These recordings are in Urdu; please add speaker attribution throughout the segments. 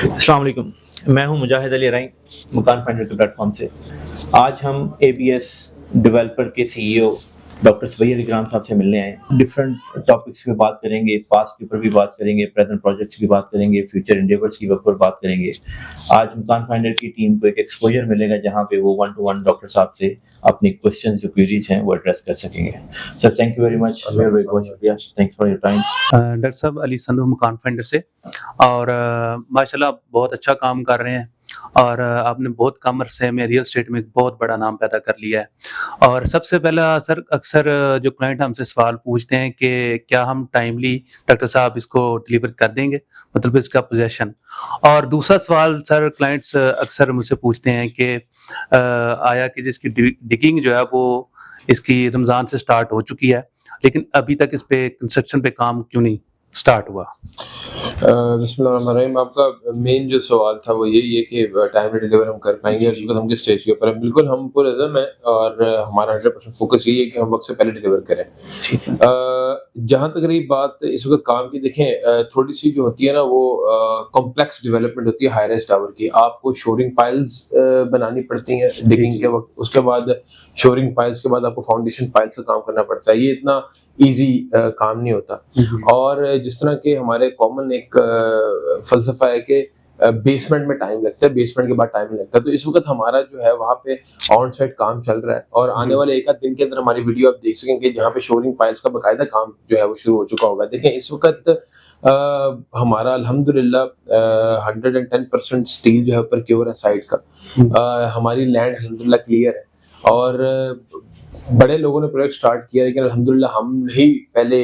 Speaker 1: السلام علیکم، میں ہوں مجاہد علی رائیں مکان فائنڈر کے پلیٹ فارم سے۔ آج ہم اے بی ایس ڈیولپر کے سی ای او ڈاکٹر سبیہ علی گرام صاحب سے ملنے آئے ہیں۔ ڈفرینٹ ٹاپکس پہ بات کریں گے، پاسٹ کے اوپر بھی بات کریں گے، پریزنٹ پروجیکٹس کی بات کریں گے، فیوچر انڈیورس کی اوپر بات کریں گے۔ آج مکان فائنڈر کی ٹیم کو ایک ایکسپوجر ملے گا جہاں پہ وہ 1 to 1 ڈاکٹر صاحب سے اپنی کوشچنز جو کوئریز ہیں وہ ایڈریس کر سکیں گے۔ Sir thank you very much, بہت شکریہ، thanks for your time.
Speaker 2: Doctor صاحب علی سندھو مکان فائنڈر سے، اور ماشاءاللہ بہت اچھا کام کر رہے ہیں، اور آپ نے بہت کم عرصے میں ریئل اسٹیٹ میں ایک بہت بڑا نام پیدا کر لیا ہے۔ اور سب سے پہلا سر، اکثر جو کلائنٹ ہم سے سوال پوچھتے ہیں کہ کیا ہم ٹائملی ڈاکٹر صاحب اس کو ڈلیور کر دیں گے، مطلب اس کا پوزیشن۔ اور دوسرا سوال سر، کلائنٹس اکثر مجھ سے پوچھتے ہیں کہ آیا کہ جس کی ڈگنگ جو ہے وہ اس کی رمضان سے سٹارٹ ہو چکی ہے، لیکن ابھی تک اس پہ کنسٹرکشن پہ کام کیوں نہیں سٹارٹ ہوا؟
Speaker 3: بسم اللہ الرحمن الرحیم۔ آپ کا مین جو سوال تھا وہ یہی ہے کہ ٹائم ڈلیور ہم کر پائیں گے، اور اس وقت ہم کس اسٹیج کے اوپر ہیں۔ بالکل ہم پر عزم ہیں، اور ہمارا 100% فوکس یہی ہے کہ ہم وقت سے پہلے ڈلیور کریں۔ جہاں تک رہی بات اس وقت کام کی، دیکھیں تھوڑی سی جو ہوتی ہے نا وہ کمپلیکس ڈیولپمنٹ ہوتی ہے ہائی رائز ٹاور کی۔ آپ کو شورنگ پائلز بنانی پڑتی ہیں ڈگنگ کے وقت، اس کے بعد شورنگ پائلز کے بعد آپ کو فاؤنڈیشن پائلز کا کام کرنا پڑتا ہے۔ یہ اتنا ایزی کام نہیں ہوتا۔ اور جس طرح کہ ہمارے کامن ایک فلسفہ ہے کہ بیسمنٹ میں ٹائم لگتا ہے، بیسمنٹ کے بعد ٹائم نہیں لگتا، تو اس وقت ہمارا جو ہے وہاں پہ آن سائٹ کام چل رہا ہے، اور آنے والے ایک آدھ دن کے اندر ہماری ویڈیو آپ دیکھ سکیں گے جہاں پہ شورنگ پائلز کا باقاعدہ کام جو ہے وہ شروع ہو چکا ہوگا۔ دیکھیں اس وقت ہمارا الحمدللہ 110% اسٹیل جو ہے اوپر کیور ہے سائٹ کا۔ ہماری لینڈ الحمدللہ کلیئر ہے، اور بڑے لوگوں نے پروجیکٹ سٹارٹ کیا، لیکن الحمدللہ ہم ہی پہلے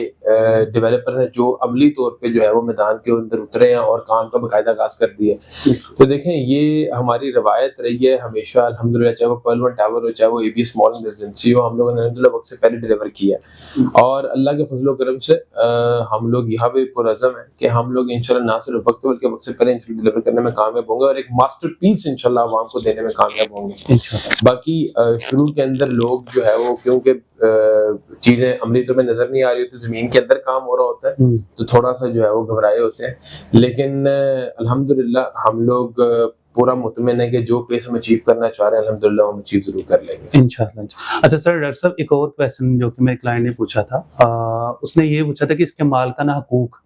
Speaker 3: ڈیولپر ہیں جو عملی طور پہ جو ہے وہ میدان کے اندر اترے ہیں اور کام کا باقاعدہ آغاز کر دیا ہے۔ تو دیکھیں یہ ہماری روایت رہی ہے ہمیشہ الحمدللہ، چاہے وہ پرل ون ٹاور ہو، چاہے وہ اے بی ایس مال ریزیڈنسی ہو، ہم لوگوں نے الحمدللہ وقت سے پہلے ڈیلیور کیا ہے، اور اللہ کے فضل و کرم سے ہم لوگ یہاں پہ پرعزم ہیں کہ ہم لوگ انشاءاللہ نہ صرف وقت بلکہ وقت سے پہلے ڈیلیور کرنے میں کامیاب ہوں گے، اور ایک ماسٹر پیس انشاءاللہ عوام کو دینے میں کامیاب ہوں گے۔ باقی شروع کے اندر لوگ جو ہے وہ کیونکہ چیزیں عملی طور پہ نظر نہیں آ رہی ہوتی، زمین کے اندر کام ہو رہا ہوتا ہے، تو تھوڑا سا جو ہے وہ گھبرائے ہوتے ہیں، لیکن الحمدللہ ہم لوگ پورا مطمئن ہے کہ جو پیس ہم اچیو کرنا چاہ رہے ہیں الحمدللہ ہم اچیو ضرور کر لیں گے
Speaker 2: انشاءاللہ۔ اچھا سر، ڈاکٹر صاحب ایک اور کویسچن جو کہ میرے کلائنٹ نے پوچھا تھا، اس نے یہ پوچھا تھا کہ اس کے مالکانہ حقوق،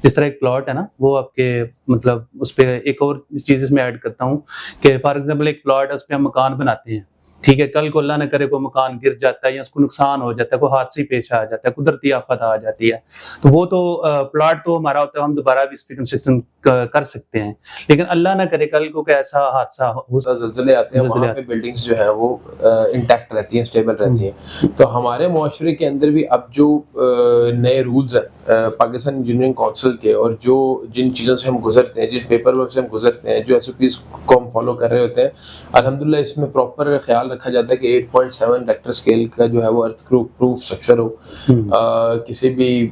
Speaker 2: جس طرح ایک پلاٹ ہے نا، وہ آپ کے مطلب اس پہ ایک اور چیز اس میں ایڈ کرتا ہوں کہ فار ایگزامپل ایک پلاٹ ہے، اس پہ ہم مکان بناتے ہیں، ٹھیک ہے، کل کو اللہ نہ کرے کوئی مکان گر جاتا ہے یا اس کو نقصان ہو جاتا ہے، کوئی حادثہ پیش آ جاتا ہے، قدرتی آفت آ جاتی ہے، تو وہ تو پلاٹ تو ہمارا ہوتا ہے، ہم دوبارہ بھی اس پہ کنسٹرکشن کر سکتے ہیں، لیکن اللہ نہ کرے کل کو کوئی ایسا حادثہ ہو،
Speaker 3: زلزلے آتے ہیں، وہاں پہ بلڈنگز جو ہیں وہ انٹیکٹ رہتی ہیں، اسٹیبل رہتی ہیں۔ تو ہمارے معاشرے کے اندر بھی اب جو نئے رولز ہیں پاکستان انجینئرنگ کونسل کے، اور جو جن چیزوں سے ہم گزرتے ہیں، جن پیپر ورک سے ہم گزرتے ہیں، جو ایس او پیز کو ہم فالو کر رہے ہوتے ہیں، الحمدللہ اس میں پراپر خیال رکھا جاتا ہے کہ 8.7 ریکٹر اسکیل کا جو ہے وہ ارتھ پروف اسٹرکچر ہو، کسی بھی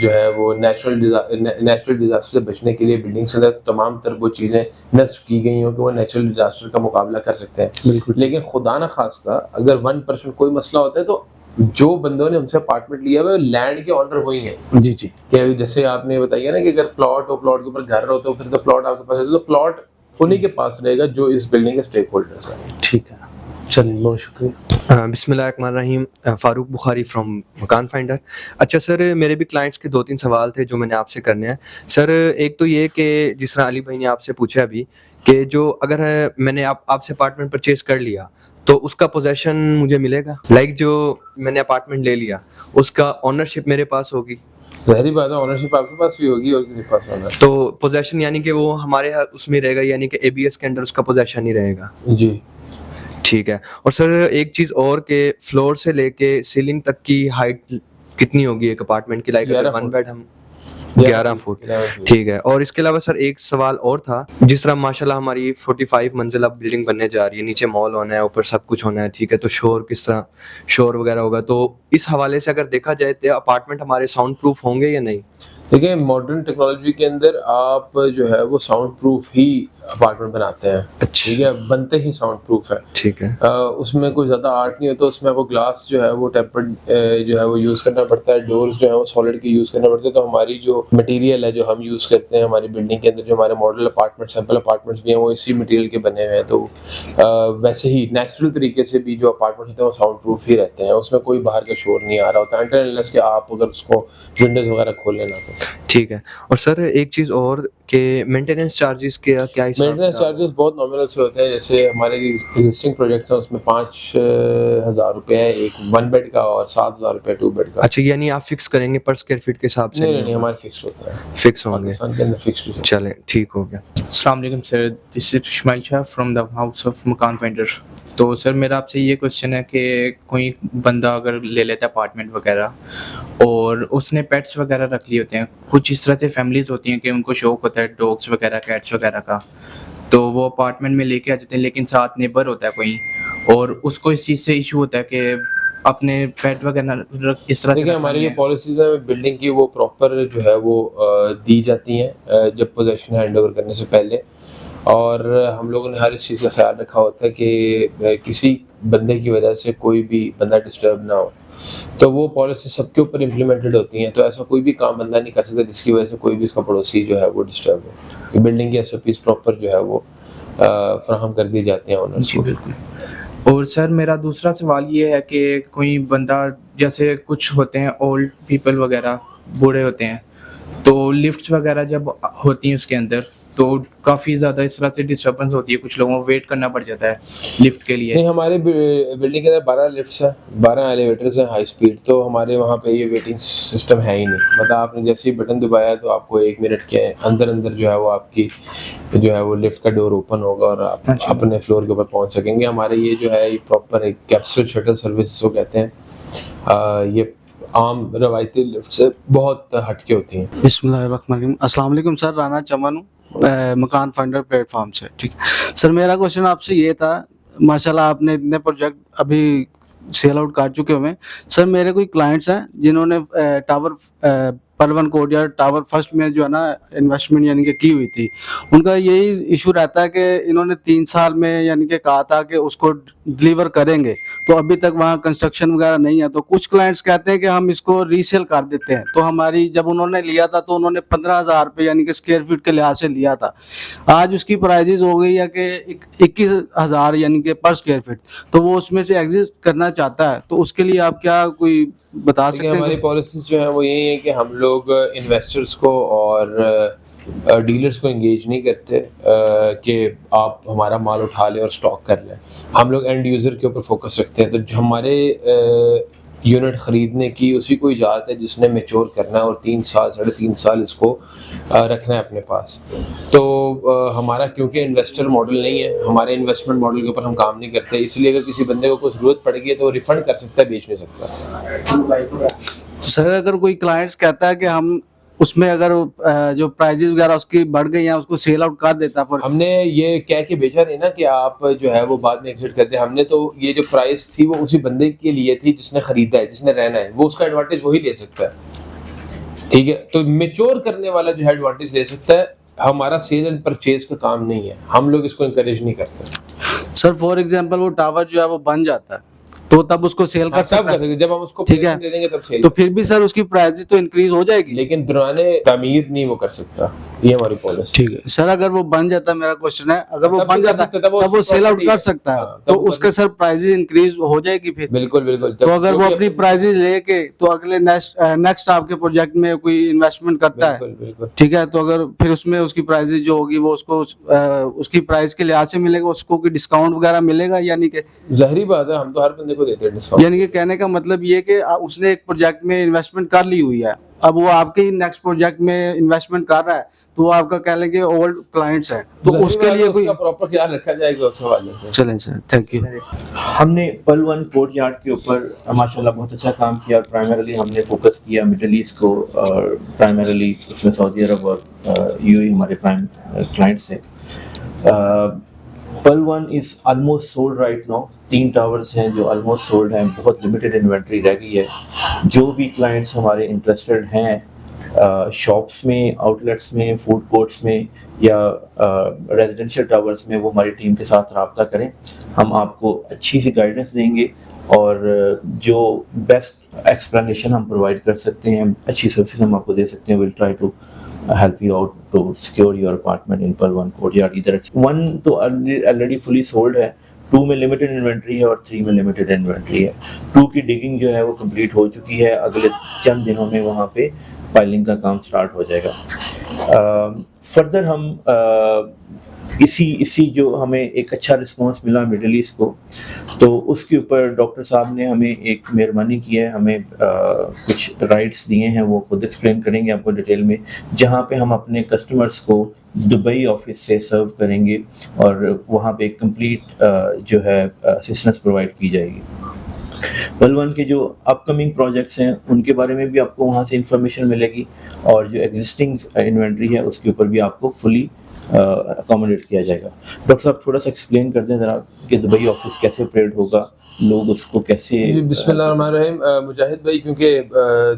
Speaker 3: جو ہے وہ نیچرل ڈیزاسٹر سے بچنے کے لیے بلڈنگس کے اندر تمام تر وہ چیزیں نصب کی گئی ہوں کہ وہ نیچرل ڈیزاسٹر کا مقابلہ کر سکتے ہیں۔ لیکن خدا نہ خواستہ اگر 1% کوئی مسئلہ ہوتا ہے تو جو بندوں نے ہم سے اپارٹمنٹ لیا ہے وہ لینڈ کے آنر وہی ہیں،
Speaker 2: جی جی،
Speaker 3: کہ جیسے آپ نے بتایا نا کہ اگر پلاٹ ہو، پلاٹ کے اوپر گھر ہو، تو پھر تو پلاٹ آپ کے پاس ہے، تو پلاٹ انہی کے پاس رہے گا جو اس بلڈنگ کے اسٹیک ہولڈرز ہیں۔
Speaker 2: ٹھیک ہے، چلیں، بہت شکریہ۔
Speaker 4: بسم اللہ الرحمن الرحیم، فاروق بخاری فرام مکان فائنڈر۔ اچھا سر، میرے بھی کلائنٹس کے 2-3 سوال تھے جو میں نے آپ سے کرنے ہیں۔ سر ایک تو یہ کہ جس طرح علی بھائی نے آپ سے پوچھا ابھی کہ جو اگر میں نے آپ سے اپارٹمنٹ پرچیز کر لیا تو اس کا پوزیشن مجھے ملے گا؟ لائک جو میں نے اپارٹمنٹ لے لیا اس کا اونرشپ میرے پاس ہوگی؟
Speaker 3: ظاہری بات ہے اونرشپ آپ کے پاس بھی ہوگی اور کسی کے پاس ہوگا،
Speaker 4: تو پوزیشن یعنی کہ وہ ہمارے اس میں رہے گا، یعنی کہ اے بی ایس کے انڈر اس کا پوزیشن نہیں رہے گا؟
Speaker 3: جی
Speaker 4: ٹھیک ہے۔ اور سر ایک چیز اور کہ فلور سے لے کے سیلنگ تک کی ہائٹ کتنی ہوگی ایک اپارٹمنٹ کی؟ لائک اگر 1 بیڈ ہم 11 فٹ، ٹھیک ہے۔ اور اس کے علاوہ سر ایک سوال اور تھا، جس طرح ماشاءاللہ ہماری 45 منزلہ بلڈنگ بننے جا رہی ہے، نیچے مال ہونا ہے، اوپر سب کچھ ہونا ہے، ٹھیک ہے، تو شور کس طرح شور وغیرہ ہوگا، تو اس حوالے سے اگر دیکھا جائے تو اپارٹمنٹ ہمارے ساؤنڈ پروف ہوں گے یا نہیں؟
Speaker 3: دیکھیں ماڈرن ٹیکنالوجی کے اندر آپ جو ہے وہ ساؤنڈ پروف ہی اپارٹمنٹ بناتے ہیں, ٹھیک ہے, بنتے ہی ساؤنڈ پروف ہے,
Speaker 4: ٹھیک ہے.
Speaker 3: اس میں کوئی زیادہ آرٹ نہیں ہوتا, اس میں وہ گلاس جو ہے وہ ٹیمپرڈ جو ہے وہ یوز کرنا پڑتا ہے, ڈورز جو ہے وہ سالڈ کے یوز کرنا پڑتے ہیں. تو ہماری جو مٹیریل ہے جو ہم یوز کرتے ہیں ہماری بلڈنگ کے اندر, جو ہمارے ماڈل اپارٹمنٹ سیمپل اپارٹمنٹس بھی ہیں وہ اسی مٹیریل کے بنے ہوئے ہیں. تو ویسے ہی نیچرل طریقے سے بھی جو اپارٹمنٹس ہوتے ہیں وہ ساؤنڈ پروف ہی رہتے ہیں, اس میں کوئی باہر کا شور نہیں آ رہا ہوتا انٹرنیس کہ آپ اگر اس کو ونڈوز وغیرہ کھول لینا تو.
Speaker 4: ٹھیک ہے. اور سر ایک چیز اور کہ مینٹیننس چارجز کیا
Speaker 3: مینٹیننس چارجز بہت نامنل سے ہوتے ہیں. جیسے ہمارے ایگزسٹنگ پروجیکٹس ہیں اس میں 5,000 روپے ہے ایک 1 بیڈ کا, اور 7,000 روپے 2 بیڈ کا.
Speaker 4: اچھا, یعنی آپ فکس کریں گے پر اسکوائر فٹ کے حساب سے؟
Speaker 3: نہیں, ہمارے فکس ہوتا ہے,
Speaker 4: فکس ہوں گے.
Speaker 3: پاکستان کے اندر فکس.
Speaker 4: چلیں ٹھیک ہو گیا.
Speaker 5: السلام علیکم سر, دس از اسماعیل شاہ فرام دا ہاؤس آف مکان فائنڈر. تو سر میرا آپ سے یہ کوشچن ہے کہ کوئی بندہ اگر لے لیتا ہے اپارٹمنٹ وغیرہ اور اس نے پیٹس وغیرہ رکھ لیے ہوتے ہیں, کچھ اس طرح سے فیملیز ہوتی ہیں کہ ان کو شوق ہوتا ہے ڈاگس وغیرہ کیٹس وغیرہ کا, تو وہ اپارٹمنٹ میں لے کے آ جاتے ہیں, لیکن ساتھ نیبر ہوتا ہے کوئی اور اس کو اس چیز سے ایشو ہوتا ہے کہ اپنے پیٹ وغیرہ اس طرح سے.
Speaker 3: دیکھیں ہماری جو پالیسیز ہیں بلڈنگ کی وہ پراپر جو ہے وہ دی جاتی ہیں جب پوزیشن ہینڈ اوور کرنے سے پہلے, اور ہم لوگوں نے ہر اس چیز کا خیال رکھا ہوتا ہے کہ کسی بندے کی وجہ سے کوئی بھی بندہ ڈسٹرب نہ ہو. تو وہ پالیسی سب کے اوپر امپلیمنٹڈ ہوتی ہیں, تو ایسا کوئی بھی کام بندہ نہیں کر سکتا جس کی وجہ سے کوئی بھی اس کا پڑوسی جو ہے وہ ڈسٹرب ہو. بلڈنگ کی SOPs پراپر جو ہے وہ فراہم کر دی جاتی ہیں اونرز کو.
Speaker 5: بالکل. اور سر میرا دوسرا سوال یہ ہے کہ کوئی بندہ جیسے کچھ ہوتے ہیں اولڈ پیپل وغیرہ بوڑھے ہوتے ہیں, تو لفٹس وغیرہ جب ہوتی ہیں اس کے اندر تو کافی زیادہ اس طرح سے ڈسٹربنس ہوتی ہے, کچھ لوگوں کو ویٹ کرنا پڑ جاتا ہے لفٹ کے لیے.
Speaker 3: نہیں, ہمارے بلڈنگ کے اندر 12 لفٹس ہیں, 12 ایلیویٹرز ہیں ہائی اسپیڈ, تو ہمارے وہاں پہ یہ ویٹنگ سسٹم ہے ہی نہیں. مطلب آپ نے جیسے ہی بٹن دبایا تو آپ کو 1 منٹ کے اندر جو ہے وہ آپ کی جو ہے وہ لفٹ کا ڈور اوپن ہوگا اور آپ اپنے فلور کے اوپر پہنچ سکیں گے. ہمارے یہ جو ہے یہ پراپر ایک کیپسول شٹل سروس کو کہتے ہیں, یہ عام روایتی لفٹ سے بہت ہٹ کے ہوتی ہیں.
Speaker 6: بسم اللہ الرحمن الرحیم. السلام علیکم سر, رانا چمن مکان فائنڈر پلیٹ فارم سے. ٹھیک سر, میرا کوشچن آپ سے یہ تھا, ماشاءاللہ آپ نے اتنے پروجیکٹ ابھی سیل آؤٹ کر چکے ہوئے ہیں. سر میرے کوئی کلائنٹس ہیں جنہوں نے ٹاور پل1 کوٹ یا ٹاور فرسٹ میں جو ہے نا انویسٹمنٹ یعنی کہ کی ہوئی تھی, ان کا یہی ایشو رہتا ہے کہ انہوں نے 3 سال میں یعنی کہ کہا تھا کہ اس کو ڈلیور کریں گے, تو ابھی تک وہاں کنسٹرکشن وغیرہ نہیں ہے. تو کچھ کلائنٹس کہتے ہیں کہ ہم اس کو ریسیل کر دیتے ہیں. تو ہماری جب انہوں نے لیا تھا تو انہوں نے 15,000 روپے یعنی کہ اسکوائر فٹ کے لحاظ سے لیا تھا. آج اس کی پرائزز ہو گئی ہے کہ 21,000 یعنی کہ پر اسکوائر فٹ, تو وہ اس میں سے ایگزٹ کرنا چاہتا ہے. تو اس کے لیے آپ کیا کوئی بتا سکتے ہیں؟
Speaker 3: ہماری پالیسیز جو ہیں وہ یہی ہیں کہ ہم لوگ انویسٹرز کو اور ڈیلرز کو انگیج نہیں کرتے کہ آپ ہمارا مال اٹھا لیں اور اسٹاک کر لیں. ہم لوگ اینڈ یوزر کے اوپر فوکس رکھتے ہیں. تو جو ہمارے یونٹ خریدنے کی اسی کو اجازت ہے جس نے میچور کرنا ہے اور 3 سال 3.5 سال اس کو رکھنا ہے اپنے پاس. تو ہمارا کیونکہ انویسٹر ماڈل نہیں ہے, ہمارے انویسٹمنٹ ماڈل کے اوپر ہم کام نہیں کرتے, اس لیے اگر کسی بندے کو کوئی ضرورت پڑ گئی ہے تو وہ ریفنڈ کر سکتا ہے, بیچ نہیں سکتا.
Speaker 6: تو سر اگر کوئی کلائنٹس کہتا ہے کہ ہم اس میں اگر جو پرائزز وغیرہ اس کی بڑھ گئی ہیں اس کو سیل آؤٹ کر دیتا ہے,
Speaker 3: ہم نے یہ کہہ کے بیچا نہیں نا کہ آپ جو ہے وہ بعد میں ایگزٹ کرتے ہیں. ہم نے تو یہ جو پرائز تھی وہ اسی بندے کے لیے تھی جس نے خریدا ہے, جس نے رہنا ہے, وہ اس کا ایڈوانٹیج وہی لے سکتا ہے. ٹھیک ہے, تو میچور کرنے والا جو ہے ایڈوانٹیج لے سکتا ہے. ہمارا سیل اینڈ پرچیز کا کام نہیں ہے, ہم لوگ اس کو انکریج نہیں کرتے.
Speaker 6: سر فار ایگزامپل وہ ٹاور جو ہے وہ بن جاتا ہے تو تب اس کو سیل کر سکتا ہے,
Speaker 3: جب ہم اس کو
Speaker 6: ٹھیک ہے,
Speaker 3: دے دیں گے تب سیل.
Speaker 6: تو پھر بھی سر اس کی پرائز تو انکریز ہو جائے گی,
Speaker 3: لیکن دوران تعمیر نہیں وہ کر سکتا, یہ ہماری پالیسی.
Speaker 6: ٹھیک ہے سر, اگر وہ بن جاتا ہے, میرا کوشچن ہے, اگر وہ بن جاتا ہے تب وہ سیل آؤٹ کر سکتا ہے, تو اس کے سر پرائز انکریز ہو جائے گی پھر.
Speaker 3: بالکل بالکل.
Speaker 6: تو اگر وہ اپنی پرائز لے کے تو اگلے نیکسٹ آپ کے پروجیکٹ میں کوئی انویسٹمنٹ کرتا ہے, ٹھیک ہے, تو اگر پھر اس میں اس کی پرائز جو ہوگی وہ اس کو اس کی پرائز کے لحاظ سے ملے گا, اس کو کوئی ڈسکاؤنٹ وغیرہ ملے گا, یعنی کہ
Speaker 3: ظاہری بات ہے ہم تو ہر بندے کو دیتے ہیں ڈسکاؤنٹ.
Speaker 6: یعنی کہ کہنے کا مطلب یہ کہ اس نے ایک پروجیکٹ میں انویسٹمنٹ کر لی ہوئی ہے, اب وہ آپ کے ہی نیکسٹ پروجیکٹ میں انویسٹمنٹ کر رہا ہے, تو وہ آپ کا کہہ لیں کہ اولڈ کلائنٹس ہیں, تو اس کے لیے کوئی
Speaker 3: پراپر خیال رکھا جائے گا اس حوالے سے.
Speaker 6: چلیں سر, تھینک یو.
Speaker 1: ہم نے پل1 کورٹ یارڈ کے اوپر ماشاءاللہ بہت اچھا کام کیا, اور پرائمرلی ہم نے فوکس کیا مڈل ایسٹ کو, اور پرائمرلی اس میں سعودی عرب اور UAE ہمارے پرائم کلائنٹس ہیں. پل1 is almost sold right now. 3 towers ہیں جو آلموسٹ سولڈ ہیں, بہت لمیٹڈ انوینٹری رہ گئی ہے. جو بھی کلائنٹس ہمارے انٹرسٹڈ ہیں شاپس میں, آؤٹ لیٹس میں, فوڈ کورٹس میں یا ریزیڈینشیل ٹاورس میں وہ ہماری ٹیم کے ساتھ رابطہ کریں. ہم آپ کو اچھی سی گائیڈنس دیں گے اور جو بیسٹ ایکسپلینیشن ہم پرووائڈ کر سکتے ہیں, اچھی سروسز ہم آپ کو دے سکتے ہیں. We'll try to help you out to secure your apartment in Pearl 1 Courtyard. Either it's 1 تو already fully sold ہے, 2 میں limited inventory ہے اور 3 میں limited inventory ہے. 2 کی ڈگنگ جو ہے وہ کمپلیٹ ہو چکی ہے, اگلے چند دنوں میں وہاں پہ فائلنگ کا کام سٹارٹ ہو جائے گا. فردر ہم اسی جو ہمیں ایک اچھا رسپانس ملا مڈل ایسٹ کو, تو اس کے اوپر ڈاکٹر صاحب نے ہمیں ایک مہربانی کی ہے, ہمیں کچھ رائٹس دیے ہیں, وہ خود ایکسپلین کریں گے آپ کو ڈیٹیل میں, جہاں پہ ہم اپنے کسٹمرز کو دبئی آفس سے سرو کریں گے اور وہاں پہ ایک کمپلیٹ جو ہے اسسٹنس پرووائڈ کی جائے گی. پرل 1 کے جو اپ کمنگ پروجیکٹس ہیں ان کے بارے میں بھی آپ کو وہاں سے انفارمیشن ملے گی, اور جو ایگزسٹنگ انوینٹری ہے اس کے اوپر بھی آپ کو فلی اکاموڈیٹ کیا جائے گا. ڈاکٹر صاحب تھوڑا سا ایکسپلین کر دیں ذرا کہ دبئی آفس کیسے آپریٹ ہوگا, لوگ اس کو کیسے.
Speaker 3: بسم اللہ الرحمن الرحیم. مجاہد بھائی کیونکہ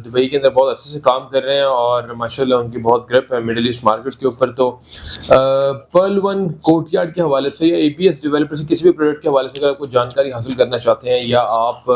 Speaker 3: دبئی کے اندر بہت عرصے سے کام کر رہے ہیں اور ماشاءاللہ ان کی بہت گرپ ہے مڈل ایسٹ مارکیٹ کے اوپر, تو پرل 1 کورٹ یارڈ کے حوالے سے یا اے بی ایس ڈیولپر سے کسی بھی پروڈکٹ کے حوالے سے اگر آپ کو جانکاری حاصل کرنا چاہتے ہیں یا آپ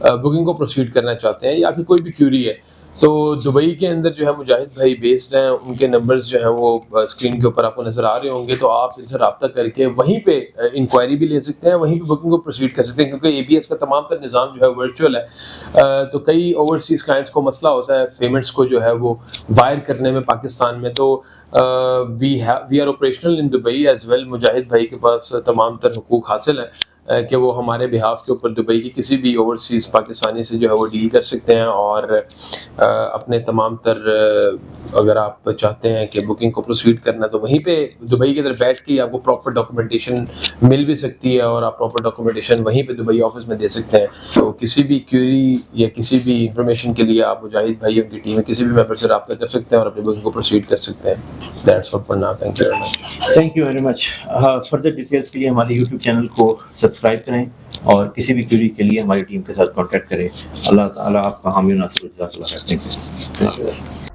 Speaker 3: بکنگ کو پروسیڈ کرنا چاہتے ہیں یا آپ کی کوئی بھی کیوری ہے, تو دبئی کے اندر جو ہے مجاہد بھائی بیسڈ ہیں, ان کے نمبرز جو ہیں وہ اسکرین کے اوپر آپ کو نظر آ رہے ہوں گے, تو آپ ان سے رابطہ کر کے وہیں پہ انکوائری بھی لے سکتے ہیں, وہیں پہ بکنگ کو پروسیڈ کر سکتے ہیں, کیونکہ اے بی ایس کا تمام تر نظام جو ہے ورچوئل ہے. تو کئی اوورسیز کلائنٹس کو مسئلہ ہوتا ہے پیمنٹس کو جو ہے وہ وائر کرنے میں پاکستان میں, تو we are operational in Dubai as well. Mujahid بھائی کے پاس تمام تر حقوق حاصل ہیں کہ وہ ہمارے بہاف کے اوپر دبئی کی کسی بھی اوورسیز پاکستانی سے جو ہے وہ ڈیل کر سکتے ہیں, اور اپنے تمام تر اگر آپ چاہتے ہیں کہ بکنگ کو پروسیڈ کرنا تو وہیں پہ دبئی کے اندر بیٹھ کے آپ کو پراپر ڈاکومنٹیشن مل بھی سکتی ہے, اور آپ پراپر ڈاکومنٹیشن وہیں پہ دبئی آفس میں دے سکتے ہیں. تو کسی بھی کیوری یا کسی بھی انفارمیشن کے لیے آپ مجاہد بھائی ان کی ٹیم میں کسی بھی ممبر سے رابطہ کر سکتے ہیں اور اپنی بکنگ کو پروسیڈ کر سکتے ہیں. That's all for now. Thank you very much.
Speaker 1: Thank you very much. Further details کے لیے ہمارے یوٹیوب چینل کو سبسکرائب کریں اور کسی بھی کیوری کے لیے ہماری ٹیم کے ساتھ کانٹیکٹ کریں. اللہ تعالیٰ آپ کا حامی و ناصر. جزاک اللہ خیر. Thank you.